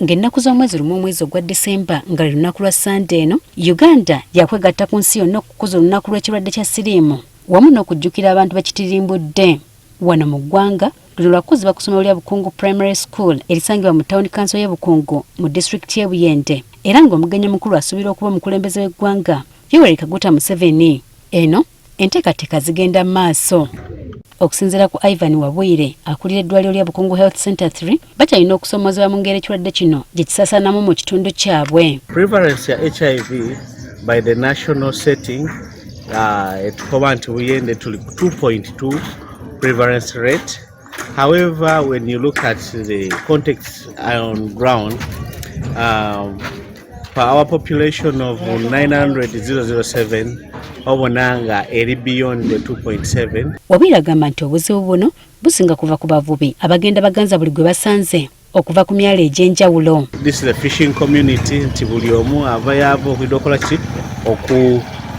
ng'ennaku z'omwezi lumu omwezi ogwa Disemba nga lwe lunaku lwa Sande eno, Uganda yakwegatta ku nsi yonna okukuza olunaku lw'ekirwadde kya siriimu wamu n'okujjukira abantu bakitirimbudde. Wano mu ggwanga luno lwakuziba ku ssomero lya Bukungu Primary School erisangibwa mu Town Council y'e Bukungu mu disitulikiti y'e Buyende, era ng'omugenyi mukulu asuubirwa okuba omukulembeze w'eggwanga Yoweri Kaguta Museveni. Eno enteekateeka zigenda mu maaso. Okusinziira ku Ivan Wabwire akulira eddwaliro lya Bukungu Health Center 3, bakyalina okusomoozebwa mu ngeri ekirwadde kino gye kisaasaanamu mu kitundu kyabwe. Prevalence ya HIV by the national setting etukoba nti Buyende tuli 2.2 prevalence rate. However, when you look at the context on ground, for our population of 900,007, obonanga eri beyond the 2.7. Wabwire agamba nti obuzibu buno businga kuva ku bavubi abagenda baganza buli gwe basanze okuva ku myalo egy'enjawulo. This is the fishing community, nti buli omu avayo okudokola ki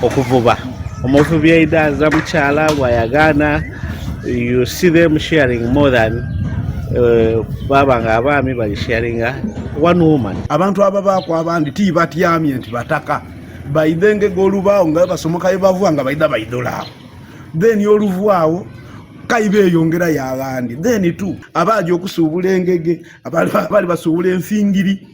okuvuba. Omuvubi aidaza mukyala bwayagana, you see them sharing more than baba nga abaami bali sharinga one woman. Abantu ababakwa abandi tibatyamye nti bataka baidenge golubaawo nga basomoka ebavuga nga baida baidolaawo, then oluvaawo kaibe yongera y'abandi, then tu abaje okusuubula engege, abali basuubula enfingiri,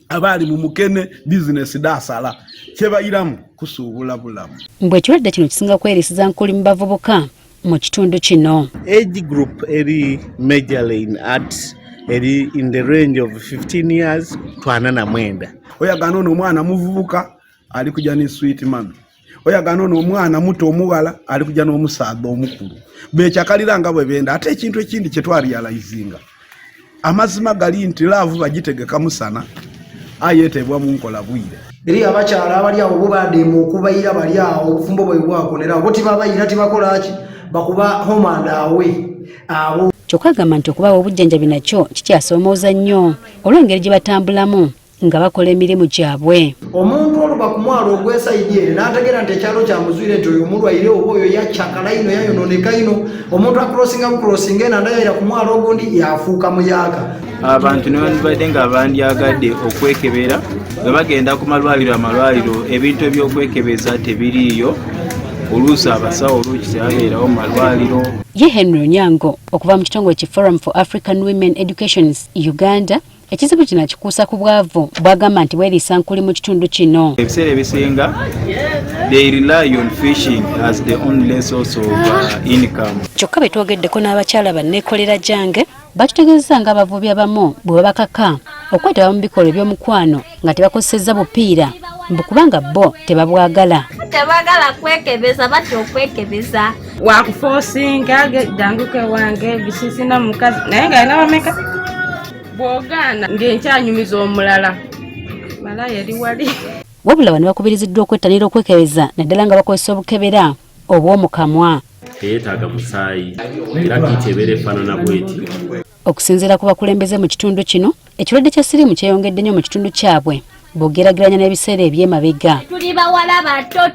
abali mu mukene business dasala kyebayiramu kusuubula bulamu. Mbwe ekirwadde kino kisinga kwerisiza nkuli mu bavubuka mu kitundu kino. Age group eri majorly in arts eri in the range of 15 years to 49. Oyagana ono omwana muvubuka ali kujja ne sweet mami, oyagana ono omwana muto omuwala ali kujja n'omusaadha omukulu, bekyakalira nga bwe benda. Ate ekintu ekindi kye twalializinga amazima gali nti laavu bagitegeka musana ayetebwa mu nkola bwire. Eri abakyala abali awo bubadde mu okubayira bali awo obufumbo bwe bwakonera abo tibabayira tibakola ki bakuba homanda awe abo. Kyokka agamba nti okubawa obujjanjabi nakyo kikyasoomooza nnyo olw'engeri gye batambulamu nga bakola emirimu gyabwe. Omuntu oluba ku mwalo ogw'esayidi eri n'ategeera nti ekyalo kyamuzwire nti oyo omulwaire oba oyo yakyakala ino yayononeka ino, omuntu akulosinga bukulosinga eno andayira ku mwalo ogundi yafuuka muyaaka. Abantu ne badde nga bandyagadde okwekebera nga bagenda ku amalwaliro ebintu ebyokwekebeza tebiriiyo, oluusi abasawo oluusi tebabeerawo mu malwaliro. Ye Henry Onyango okuva mu kitongole ki Forum for African Women Education Uganda, ekizibu kino kikuusa ku bwavu bwagamba nti bweriisa nkuli mu kitundu kino. Ebiseera ebisinga they rely on fishing as the only source of income. Kyokka bwe twogeddeko n'abakyala banneekolera gyange batutegeeza nga abavubi abamu bwe babakaka okwetaba mu bikolwa eby'omukwano nga tebakozesezza bupiira mbu kubanga bo tebabwagala. Tebagala kwekebeza batya okwekebeza wakufosinga janguke wange bisisina mukazi naye nga alina bameka bw'ogaana ng'enkyanyumiza omulala malaya eri wali. Wabula bano bakubiriziddwa okwettanira okwekebeza naddala nga bakozesa obukebera obw'omu kamwa. Teetaaga musaayi era kitebere faanana bweti. Okusinziira ku bakulembeze mu kitundu kino, ekirwadde kya siriimu kyeyongedde nnyo mu kitundu kyabwe bw'ogeraageranya n'ebiseera eby'emabega. Tuli bawala bato